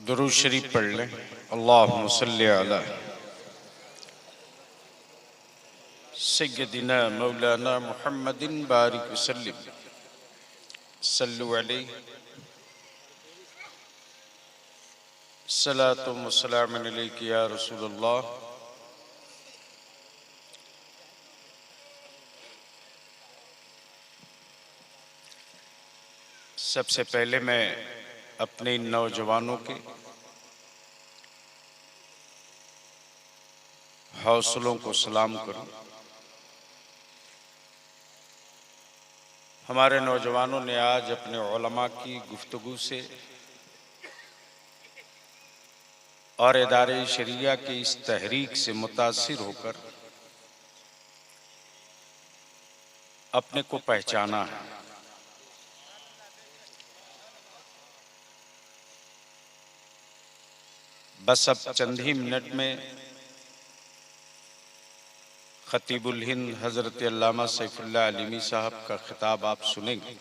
दुरूद शरीफ पढ़ लें। अल्लाहुम्मा सल्लि अला सय्यदिना मौलाना मुहम्मदिन बारिक वसल्लिम सल्लु अलैहि सलातु व सलामुन अलैका या रसूलल्लाह। सबसे पहले मैं अपने इन नौजवानों के हौसलों को सलाम करूं। हमारे नौजवानों ने आज अपने उलमा की गुफ्तगू से और इदारे शरिया के इस तहरीक से मुतासिर होकर अपने को पहचाना है। बस अब चंद ही मिनट में खतीबुल हिंद हजरत अल्लामा सैफुल्लाह अलीमी साहब का खिताब आप सुनेंगे।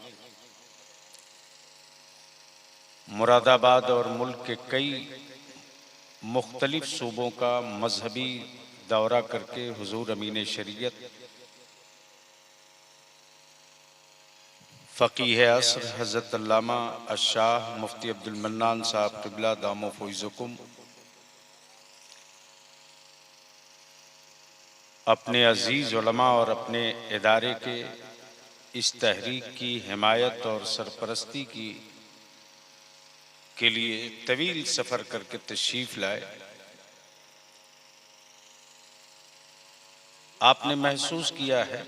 मुरादाबाद और मुल्क के कई मुख्तलिफ सूबों का मजहबी दौरा करके हुजूर अमीन शरीयत फ़कीह असर हजरत अल्लामा अशाह मुफ्ती अब्दुल मन्नान साहब क़िबला दामो फ़ैज़ुकुम अपने अजीज़ उलमा और अपने इदारे के इस तहरीक की हिमायत और सरपरस्ती के लिए तवील सफ़र करके तशरीफ़ लाए। आपने महसूस किया है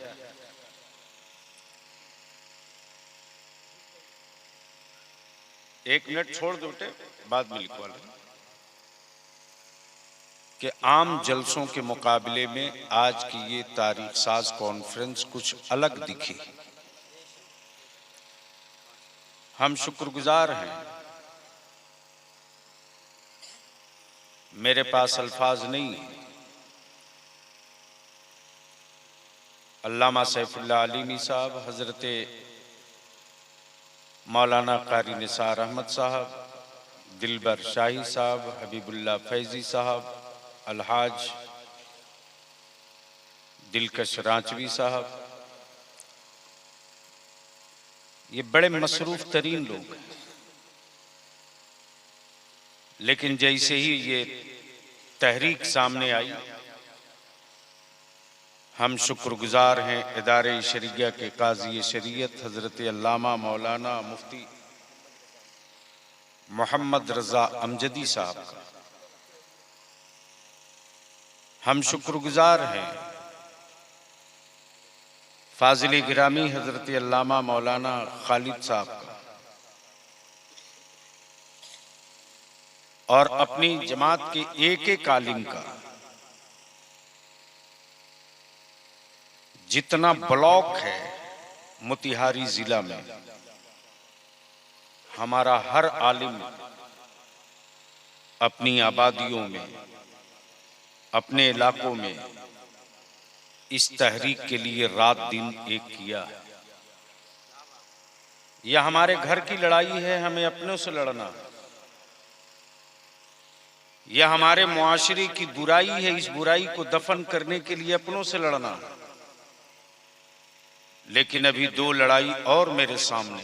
एक मिनट छोड़ दो बेटे, बाद में लिखवा लें कि आम जलसों के मुकाबले में आज की ये तारीख साज कॉन्फ्रेंस कुछ अलग दिखी। हम शुक्रगुजार हैं। मेरे पास अल्फाज नहीं है। अल्लामा सैफुल्लाह अलीमी साहब, हजरत मौलाना कारी निसार अहमद साहब, दिलबर शाही साहब, हबीबुल्लाह फैजी साहब, अलहाज दिलकश रांचवी साहब, ये बड़े मसरूफ तरीन लोग हैं। लेकिन जैसे ही ये तहरीक सामने आई, हम शुक्रगुजार हैं इदारे शरिया के काजी शरीयत हजरत अल्लामा मौलाना मुफ्ती मोहम्मद रज़ा अमजदी साहब का। हम शुक्रगुजार हैं फाजिल गिरामी हजरत अल्लामा मौलाना खालिद साहब का और अपनी जमात के एक आलिम का। जितना ब्लॉक है मोतिहारी जिला में, हमारा हर आलिम अपनी आबादियों में, अपने इलाकों में इस तहरीक के लिए रात दिन एक किया है। यह हमारे घर की लड़ाई है, हमें अपनों से लड़ना है। यह हमारे मुआशरे की बुराई है, इस बुराई को दफन करने के लिए अपनों से लड़ना है। लेकिन अभी दो लड़ाई और मेरे सामने।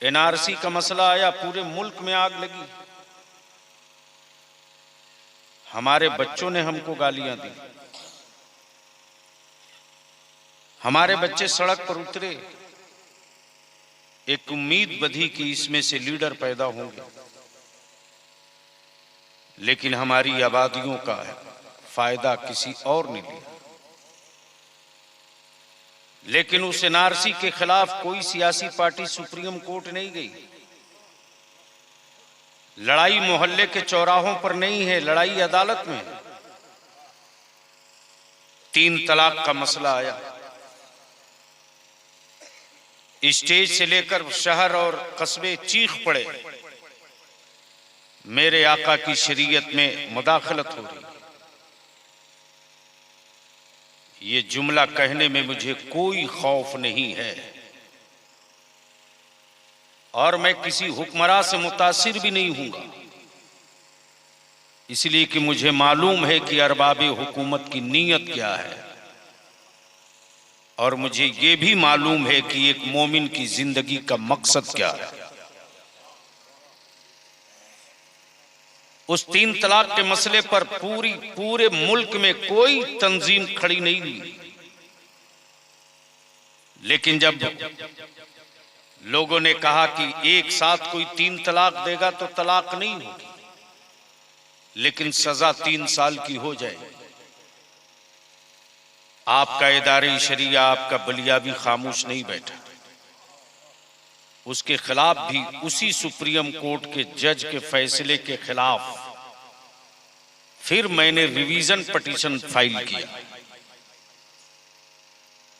एनआरसी का मसला आया, पूरे मुल्क में आग लगी। हमारे बच्चों ने हमको गालियां दी, हमारे बच्चे सड़क पर उतरे। एक उम्मीद बधी कि इसमें से लीडर पैदा होंगे, लेकिन हमारी आबादियों का फायदा किसी और ने लिया। लेकिन उस एनआरसी के खिलाफ कोई सियासी पार्टी सुप्रीम कोर्ट नहीं गई। लड़ाई मोहल्ले के चौराहों पर नहीं है, लड़ाई अदालत में। 3 तलाक का मसला आया, स्टेज से लेकर शहर और कस्बे चीख पड़े, मेरे आका की शरीयत में मुदाखलत हो रही। ये जुमला कहने में मुझे कोई खौफ नहीं है और मैं किसी हुक्मरान से मुतासिर भी नहीं हूंगा, इसलिए कि मुझे मालूम है कि अरबाब हुकूमत की नीयत क्या है और मुझे ये भी मालूम है कि एक मोमिन की जिंदगी का मकसद क्या है। उस 3 तलाक के मसले पर पूरे मुल्क में कोई तंजीम खड़ी नहीं हुई, लेकिन जब लोगों ने कहा कि एक साथ कोई 3 तलाक देगा तो तलाक नहीं होगी, लेकिन सजा 3 साल की हो जाए, आपका इदारे शरिया, आपका बलिया भी खामोश नहीं बैठा। उसके खिलाफ भी उसी सुप्रीम कोर्ट के जज के फैसले के खिलाफ फिर मैंने रिवीजन पिटीशन फाइल किया।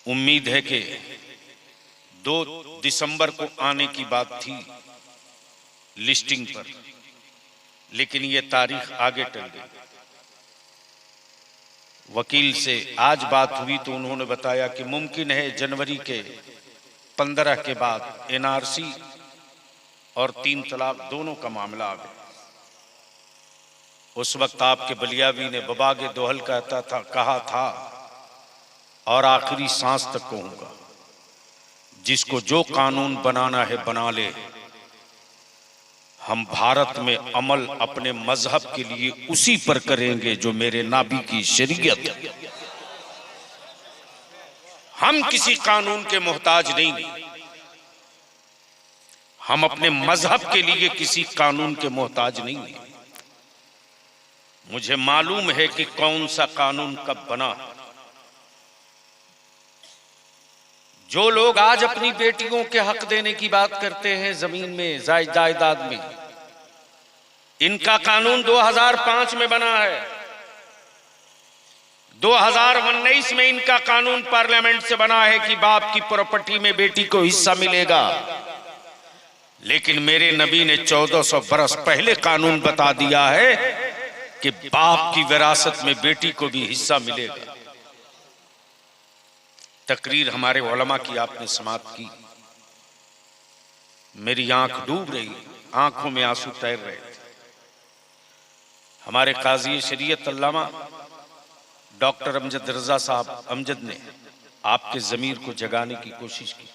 उम्मीद है कि 2 दिसंबर को आने की बात थी लिस्टिंग पर, लेकिन यह तारीख आगे टल गई। वकील से आज बात हुई तो उन्होंने बताया कि मुमकिन है जनवरी के 15 के बाद एनआरसी और 3 तलाक दोनों का मामला आ गया। उस वक्त आपके बलियावी ने बबागे दोहल कहा था और आखिरी सांस तक कहूंगा, जिसको जो कानून बनाना है बना ले, हम भारत में अमल अपने मजहब के लिए उसी पर करेंगे जो मेरे नाबी की शरीयत है। हम किसी कानून के मोहताज नहीं, हम अपने मजहब के लिए किसी कानून के मोहताज नहीं। मुझे मालूम है कि कौन सा कानून कब बना। जो लोग आज अपनी बेटियों के हक देने की बात करते हैं जमीन में, जायदाद में, इनका कानून 2005 में बना है। 2019 में इनका कानून पार्लियामेंट से बना है कि बाप की प्रॉपर्टी में बेटी को हिस्सा मिलेगा, लेकिन मेरे नबी ने 1400 बरस पहले कानून बता दिया है कि बाप की विरासत में बेटी को भी हिस्सा मिलेगा। तकरीर हमारे उलमा की आपने समाप्त की, मेरी आंख डूब रही, आंखों में आंसू तैर रहे थे। हमारे काजी शरीयत अल्लामा डॉक्टर अमजद रजा साहब अमजद ने आपके ज़मीर को जगाने की कोशिश की।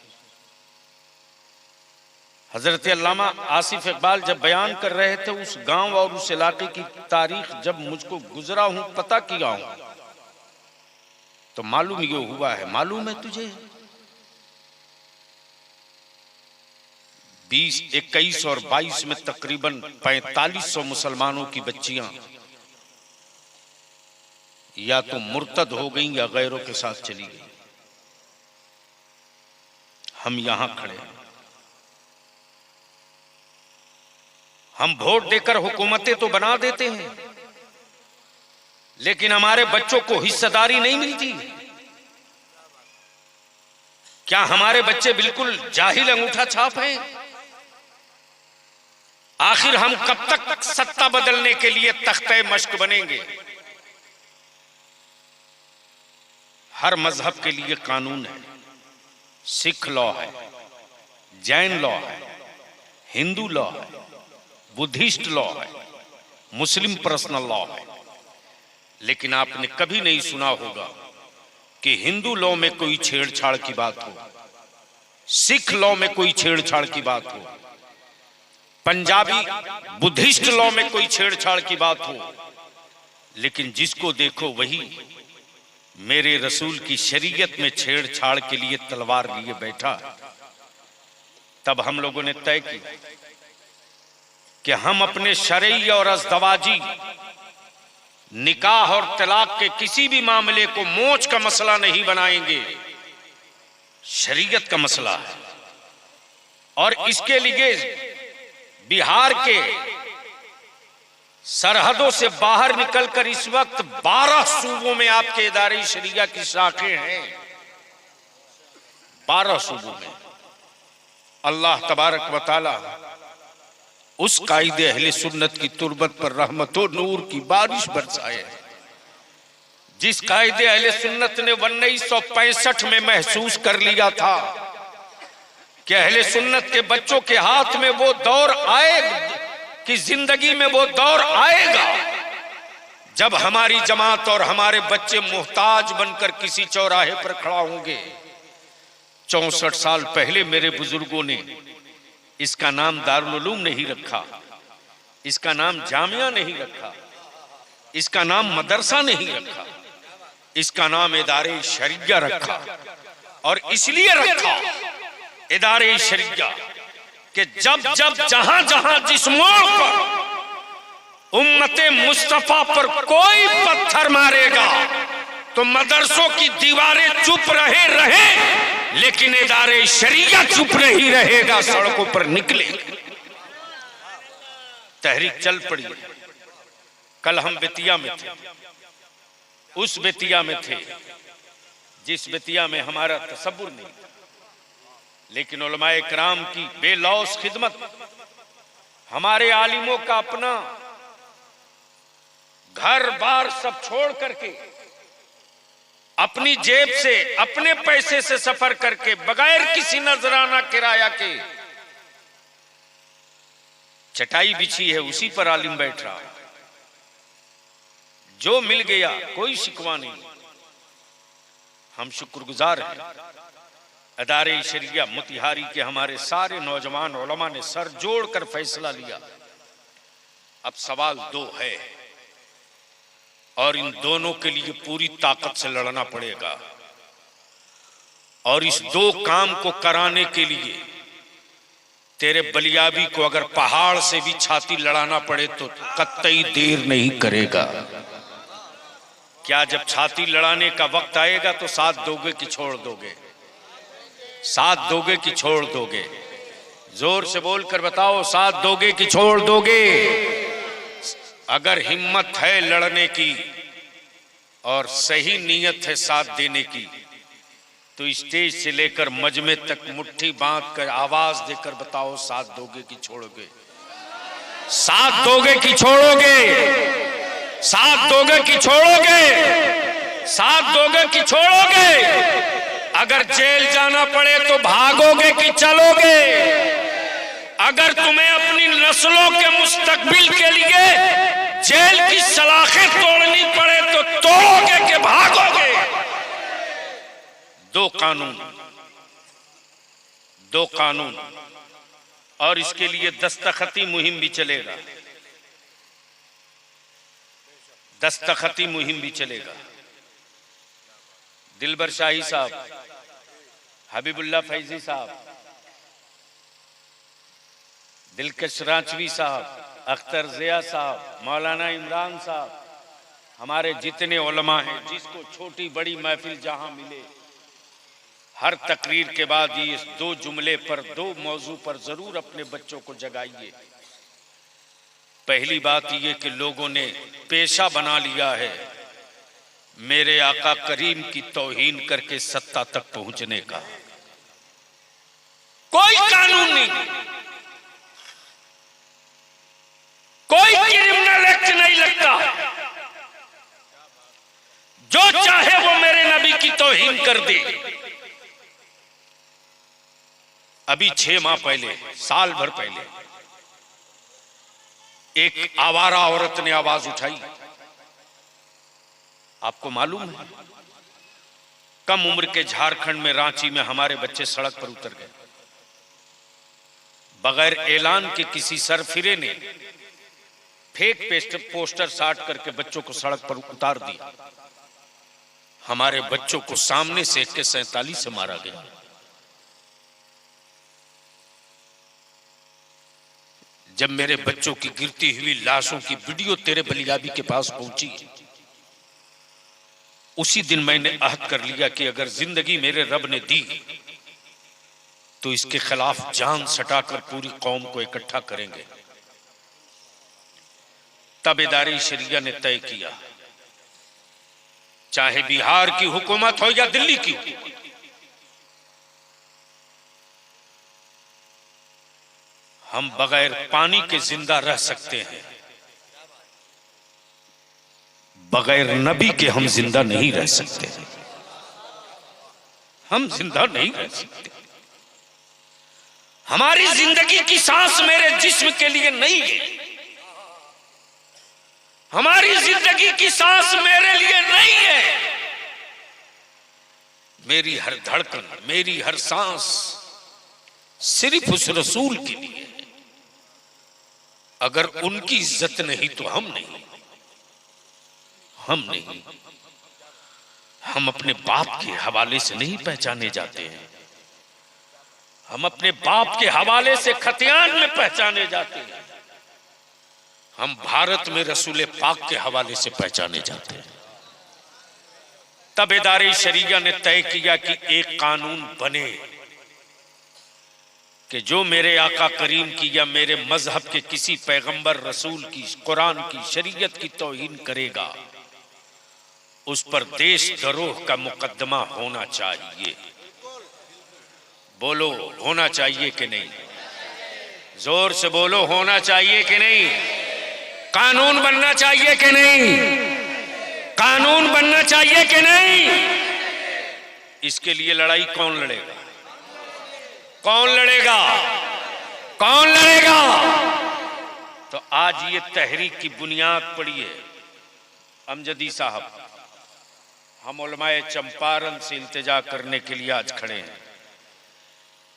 हजरत अल्लामा आसिफ इकबाल जब बयान कर रहे थे उस गांव और उस इलाके की तारीख, जब मुझको गुजरा हूं, पता किया हूं, तो मालूम ये हुआ है। मालूम है तुझे 20, 21 और 22 में तकरीबन 4500 मुसलमानों की बच्चियां या तो मुर्तद हो गई या गैरों के साथ चली गई। हम यहां खड़े हैं, हम वोट देकर हुकूमतें तो बना देते हैं, लेकिन हमारे बच्चों को हिस्सेदारी नहीं मिलती। क्या हमारे बच्चे बिल्कुल जाहिल अंगूठा छाप हैं? आखिर हम कब तक सत्ता बदलने के लिए तख्ते मश्क बनेंगे? हर मजहब के लिए कानून है। सिख लॉ है, जैन लॉ है, हिंदू लॉ है, बुद्धिस्ट लॉ है, मुस्लिम पर्सनल लॉ है। लेकिन आपने कभी नहीं सुना होगा कि हिंदू लॉ में कोई छेड़छाड़ की बात हो, सिख लॉ में कोई छेड़छाड़ की बात हो, पंजाबी बुद्धिस्ट लॉ में कोई छेड़छाड़ की बात हो। लेकिन जिसको देखो वही मेरे रसूल की शरीयत में छेड़छाड़ के लिए तलवार लिए बैठा। तब हम लोगों ने तय किया कि हम अपने शरई और अज़दवाजी निकाह और तलाक के किसी भी मामले को मोच का मसला नहीं बनाएंगे, शरीयत का मसला है। और इसके लिए बिहार के सरहदों से बाहर निकलकर इस वक्त 12 सूबों में आपके इदारे शरिया की शाखें हैं। 12 सूबों में अल्लाह तबारक व तआला उस कायदे अहले सुन्नत की तुरबत पर रहमत और नूर की बारिश बरसाए, जिस कायदे अहले सुन्नत ने 1965 में महसूस कर लिया था कि अहले सुन्नत के बच्चों के हाथ में वो दौर आएगा, कि जिंदगी में वो दौर आएगा जब हमारी जमात और हमारे बच्चे मोहताज बनकर किसी चौराहे पर खड़ा होंगे। 64 साल पहले मेरे बुजुर्गों ने इसका नाम दारुल उलूम नहीं रखा, इसका नाम जामिया नहीं रखा, इसका नाम मदरसा नहीं रखा, इसका नाम इदारे शरिया रखा। और इसलिए रखा इदारे शरिया कि जब जब जहां जहां जिस मोड़ पर उम्मते मुस्तफा पर कोई पत्थर मारेगा तो मदरसों की दीवारें चुप रहे, लेकिन इदारे शरिया चुप नहीं रहेगा, सड़कों पर निकले। तहरीक चल पड़ी। कल हम बेतिया में थे, उस बेतिया में थे जिस बेतिया में हमारा तसव्वुर नहीं था, लेकिन उलमाए किराम की बेलौस खिदमत, हमारे आलिमों का अपना घर बार सब छोड़ करके अपनी जेब से अपने पैसे से सफर करके बगैर किसी नजराना किराया के चटाई बिछी है, उसी पर आलिम बैठ रहा है। जो मिल गया कोई शिकवा नहीं। हम शुक्रगुजार हैं अदारे शरिया मोतिहारी के हमारे सारे नौजवान उलमा ने सर जोड़कर फैसला लिया। अब सवाल दो है और इन दोनों के लिए पूरी ताकत से लड़ना पड़ेगा, और इस दो काम को कराने के लिए तेरे बलियाबी को अगर पहाड़ से भी छाती लड़ाना पड़े तो कतई देर नहीं करेगा। क्या जब छाती लड़ाने का वक्त आएगा तो साथ दोगे कि छोड़ दोगे? साथ दोगे कि छोड़ दोगे? जोर से बोलकर बताओ, साथ दोगे कि छोड़ दोगे? अगर हिम्मत है लड़ने की और सही नीयत है साथ देने की तो स्टेज से लेकर मजमे तक मुट्ठी बांध कर आवाज देकर बताओ, साथ दोगे कि छोड़ोगे? साथ दोगे कि छोड़ोगे? साथ दोगे कि छोड़ोगे? साथ दोगे कि छोड़ोगे? अगर जेल जाना पड़े तो भागोगे कि चलोगे? अगर तुम्हें अपनी नस्लों के मुस्तकबिल के लिए जेल की सलाखें तोड़नी पड़े तो तोड़ोगे कि भागोगे? दो कानून और इसके लिए दस्तखती मुहिम भी चलेगा। दस्तखती मुहिम भी चलेगा। दिलबर शाही साहब, हबीबुल्लाह फैजी साहब, दिलकश रांचवी साहब, अख्तर जिया साहब, मौलाना इमरान साहब, हमारे जितने उलमा हैं, जिसको छोटी बड़ी महफिल जहां मिले, हर तकरीर के बाद ये दो जुमले पर, दो मौजू पर जरूर अपने बच्चों को जगाइए। पहली बात ये कि लोगों ने पेशा बना लिया है मेरे आका करीम की तौहीन करके सत्ता तक पहुंचने का। कोई कानून नहीं, कोई क्रिमिनल एक्ट नहीं लगता। जो चाहे वो मेरे नबी की तौहीन कर दे। अभी 6 माह पहले, साल भर पहले, एक आवारा औरत ने आवाज उठाई। आपको मालूम है, कम उम्र के झारखंड में, रांची में हमारे बच्चे सड़क पर उतर गए। बगैर ऐलान के किसी सरफिरे ने फेक पोस्टर साट करके बच्चों को सड़क पर उतार दिया। हमारे बच्चों को सामने से AK-47 से मारा गया। जब मेरे बच्चों की गिरती हुई लाशों की वीडियो तेरे बलियाबी के पास पहुंची, उसी दिन मैंने अहद कर लिया कि अगर जिंदगी मेरे रब ने दी तो इसके खिलाफ जान सटाकर पूरी कौम को इकट्ठा करेंगे। तब इदारे शरिया ने तय किया, चाहे बिहार की हुकूमत हो या दिल्ली की, हम बगैर पानी के जिंदा रह सकते हैं, बगैर नबी के हम जिंदा नहीं रह सकते, हम जिंदा नहीं रह सकते। हमारी जिंदगी की सांस मेरे जिस्म के लिए नहीं है, हमारी जिंदगी की सांस मेरे लिए नहीं है। मेरी हर धड़कन, मेरी हर सांस सिर्फ उस रसूल के लिए है। अगर उनकी इज्जत नहीं तो हम नहीं, हम नहीं। हम अपने बाप के हवाले से नहीं पहचाने जाते हैं, हम अपने बाप के हवाले से खतियान में पहचाने जाते हैं। हम भारत में रसूल पाक के हवाले से पहचाने जाते हैं। तबेदारी शरीया ने तय किया कि एक कानून बने कि जो मेरे आका करीम की या मेरे मजहब के किसी पैगंबर रसूल की, कुरान की, शरीयत की तौहीन करेगा, उस पर देशद्रोह का मुकदमा होना चाहिए। बोलो, होना चाहिए कि नहीं? जोर से बोलो, होना चाहिए कि नहीं? कानून बनना चाहिए कि नहीं? कानून बनना चाहिए कि नहीं? इसके लिए लड़ाई कौन लड़ेगा? कौन लड़ेगा? कौन लड़ेगा? तो आज ये तहरीक की बुनियाद पड़ी है। अमजदी साहब, हम उलमाए चंपारण से इल्तिजा करने के लिए आज खड़े हैं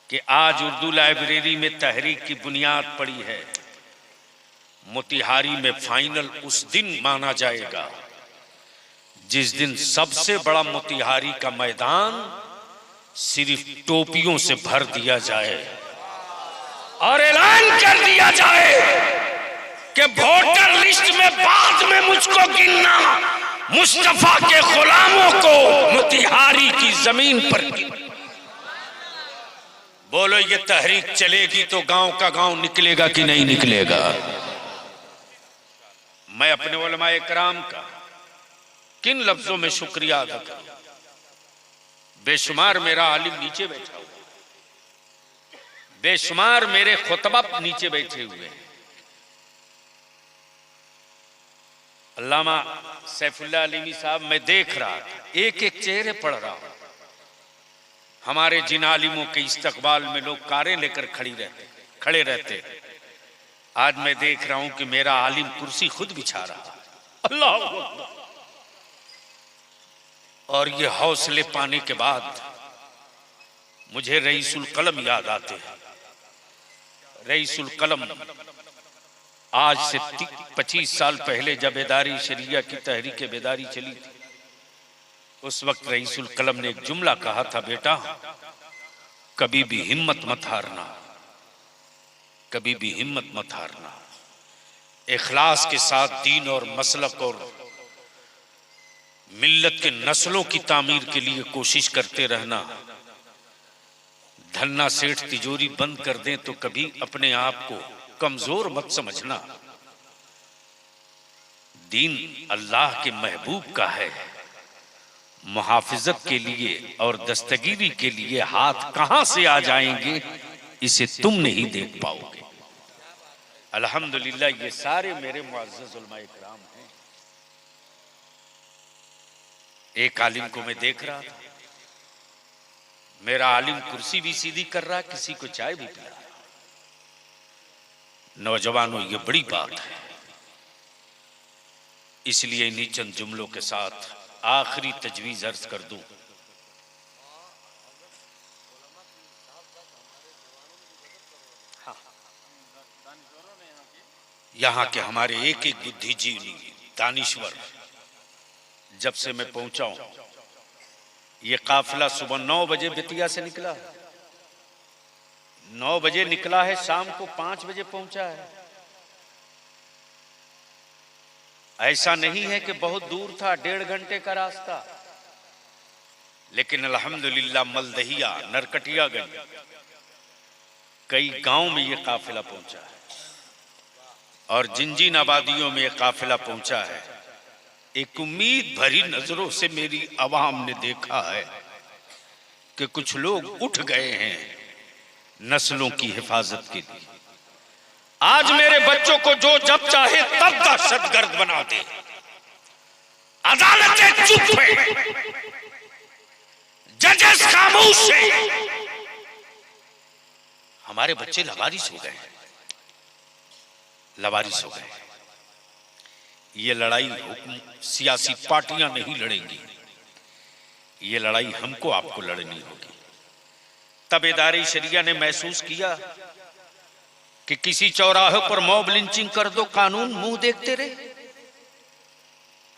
कि आज उर्दू लाइब्रेरी में तहरीक की बुनियाद पड़ी है। मोतिहारी में फाइनल उस दिन माना जाएगा जिस दिन सबसे बड़ा मोतिहारी का मैदान सिर्फ टोपियों से भर दिया जाए और ऐलान कर दिया जाए कि वोटर लिस्ट में बाद में मुझको गिनना, मुस्तफा के गुलामों को मोतिहारी की जमीन पर गिनना। बोलो, ये तहरीक चलेगी तो गांव का गांव निकलेगा कि नहीं निकलेगा? मैं अपने उलमाए कराम का किन लफ्जों में शुक्रिया अदा करूं। बेशुमार मेरा आलिम नीचे बैठा हुआ, बेशुमार मेरे खुतबा नीचे बैठे हुए हैं। अल्लामा सैफुल्लाह अलीमी साहब, मैं देख रहा था, एक एक चेहरे पढ़ रहा हूं। हमारे जिन आलिमों के इस्तकबाल में लोग कारें लेकर खड़े रहते, आज मैं देख रहा हूं कि मेरा आलिम कुर्सी खुद बिछा रहा। अल्लाह अकबर। और ये हौसले पाने के बाद मुझे रईसुल कलम याद आते हैं। रईसुल कलम आज से 25 साल पहले जब बेदारी शरिया की तहरीक बेदारी चली थी, उस वक्त रईसुल कलम ने एक जुमला कहा था, बेटा कभी भी हिम्मत मत हारना, कभी भी हिम्मत मत हारना। इखलास के साथ दीन और मसलक और मिल्लत के नस्लों की तामीर के लिए कोशिश करते रहना। धन्ना सेठ तिजोरी बंद कर दें तो कभी अपने आप को कमजोर मत समझना। दीन अल्लाह के महबूब का है, मुहाफिजत के लिए और दस्तगीरी के लिए हाथ कहां से आ जाएंगे, इसे तुम नहीं देख पाओगे। अल्हम्दुलिल्लाह, ये सारे मेरे मुअज़्ज़ज़ उलमाए किराम हैं। एक आलिम को मैं देख रहा था, मेरा आलिम कुर्सी भी सीधी कर रहा, किसी को चाय भी पिला रहा। नौजवानों, ये बड़ी बात है। इसलिए इन्हीं चंद जुमलों के साथ आखिरी तजवीज अर्ज कर दूं। यहाँ के हमारे एक एक बुद्धिजीवी दानिश्वर, जब से मैं पहुंचा हूं, ये काफिला सुबह 9 बजे बेतिया से निकला, 9 बजे निकला है, शाम को 5 बजे पहुंचा है। ऐसा नहीं है कि बहुत दूर था, 1.5 घंटे का रास्ता, लेकिन अल्हम्दुलिल्लाह मलदहिया, नरकटियागंज, कई गांव में ये काफिला पहुंचा है और जिन जिन आबादियों में ये काफिला पहुंचा है, एक उम्मीद भरी नजरों से मेरी आवाम ने देखा है कि कुछ लोग उठ गए हैं नस्लों की हिफाजत के लिए। आज मेरे बच्चों को जो जब चाहे तब दहशतगर्द बना दे, अदालतें चुप है, जजेस खामोश है, हमारे बच्चे लवारिस हो गए, लवारिस हो गए। ये लड़ाई हुक्म सियासी पार्टियां नहीं लड़ेंगी, ये लड़ाई हमको आपको लड़नी होगी। तब इदारे शरिया ने महसूस किया कि किसी चौराहे पर मॉब लिंचिंग कर दो, कानून मुंह देखते रहे,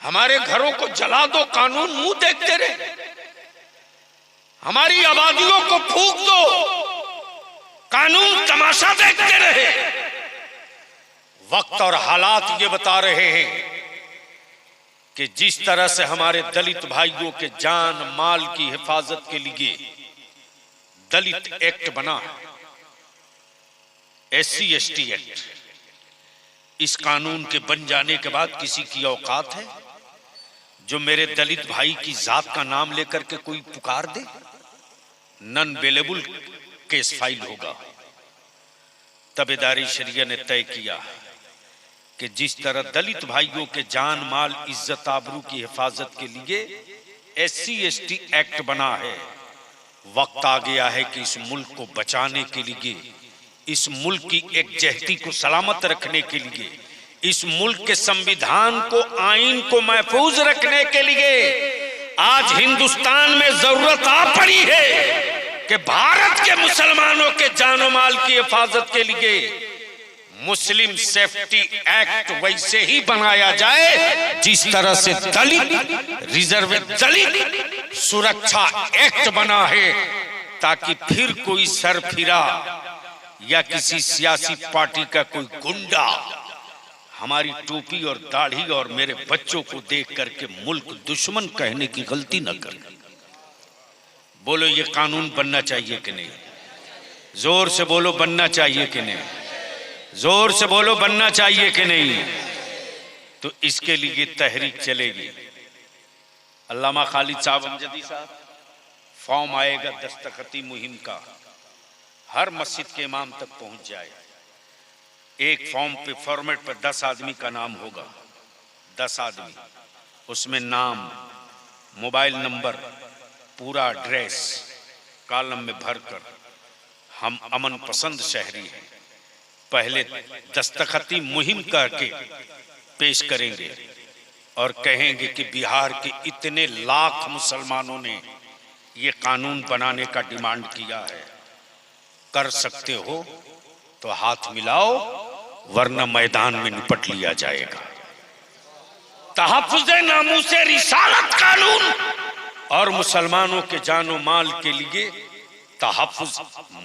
हमारे घरों को जला दो, कानून मुंह देखते रहे, हमारी आबादियों को फूंक दो, कानून तमाशा देखते रहे। वक्त और हालात ये बता रहे हैं कि जिस तरह से हमारे दलित भाइयों के जान माल की हिफाजत के लिए दलित एक्ट बना, SC/ST एक्ट, इस कानून के बन जाने के बाद किसी की औकात है जो मेरे दलित भाई की जात का नाम लेकर के कोई पुकार दे? नॉन बेलेबल केस फाइल होगा। तब इदारे शरिया ने तय किया कि जिस तरह दलित भाइयों के जान माल इज्जत आबरू की हिफाजत के लिए SC/ST एक्ट बना है, वक्त आ गया है कि इस मुल्क को बचाने के लिए, इस मुल्क की एकजहती को सलामत रखने के लिए, इस मुल्क के संविधान को, आईन को महफूज रखने के लिए आज हिंदुस्तान में जरूरत आ पड़ी है कि भारत के मुसलमानों के जानो माल की हिफाजत के लिए मुस्लिम सेफ्टी एक्ट वैसे ही बनाया जाए जिस तरह से दलित रिजर्व दलित सुरक्षा एक्ट बना है, ताकि फिर कोई सरफिरा या किसी सियासी पार्टी का कोई गुंडा हमारी टोपी और दाढ़ी और मेरे बच्चों को देख करके मुल्क दुश्मन कहने की गलती न करे। बोलो ये कानून बनना चाहिए कि नहीं? जोर से बोलो, बनना चाहिए कि नहीं? जोर से बोलो, बनना चाहिए कि नहीं? तो इसके लिए तहरीक चलेगी। अल्लामा खालिद साहब अमजदी साहब, फॉर्म आएगा दस्तखती मुहिम का, हर मस्जिद के इमाम तक पहुंच जाए। एक फॉर्म पे फॉर्मेट पर 10 आदमी का नाम होगा, 10 आदमी, उसमें नाम, मोबाइल नंबर, पूरा एड्रेस कॉलम में भरकर हम अमन पसंद शहरी हैं, पहले दस्तखती मुहिम करके पेश करेंगे और कहेंगे कि बिहार के इतने लाख मुसलमानों ने ये कानून बनाने का डिमांड किया है, कर सकते हो तो हाथ मिलाओ, वरना मैदान में निपट लिया जाएगा। तहफ्फुज़ नामूसे रिसालत कानून और मुसलमानों के जानो माल के लिए तहफ्फुज़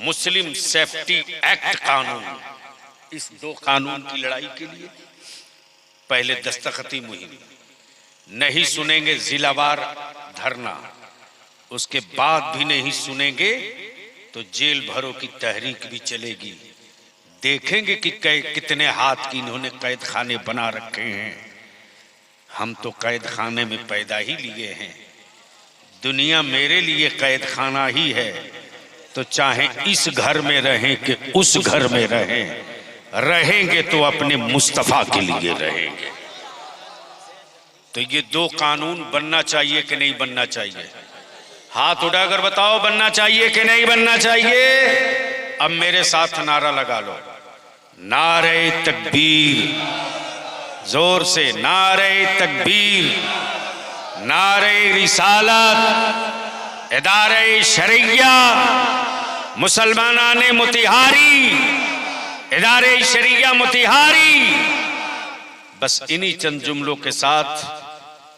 मुस्लिम सेफ्टी एक्ट कानून, इस 2 कानून की लड़ाई के लिए पहले दस्तखती मुहिम, नहीं सुनेंगे जिलावार धरना, उसके बाद भी नहीं सुनेंगे तो जेल भरो की तहरीक भी चलेगी। देखेंगे कि कितने हाथ की इन्होंने कैद खाने बना रखे हैं। हम तो कैद खाने में पैदा ही लिए हैं, दुनिया मेरे लिए कैद खाना ही है, तो चाहे इस घर में रहें कि उस घर में रहें, रहेंगे तो अपने मुस्तफा के लिए रहेंगे। तो ये 2 कानून बनना चाहिए कि नहीं बनना चाहिए? हाथ उठाकर बताओ, बनना चाहिए कि नहीं बनना चाहिए? अब मेरे साथ नारा लगा लो, नारे तकबीर, जोर से नारे तकबीर, नारे रिसालत, इदारे शरिया, मुसलमानाने मोतिहारी, इदारे शरिया मोतिहारी। बस इन्हीं चंद जुमलों के साथ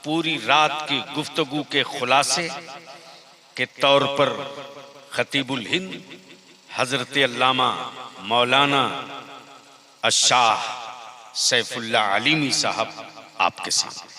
पूरी रात की गुफ्तगू के खुलासे के तौर पर खतीबुल हिंद हजरत अल्लामा मौलाना अशाह सैफुल्लाह अलीमी साहब आपके सामने।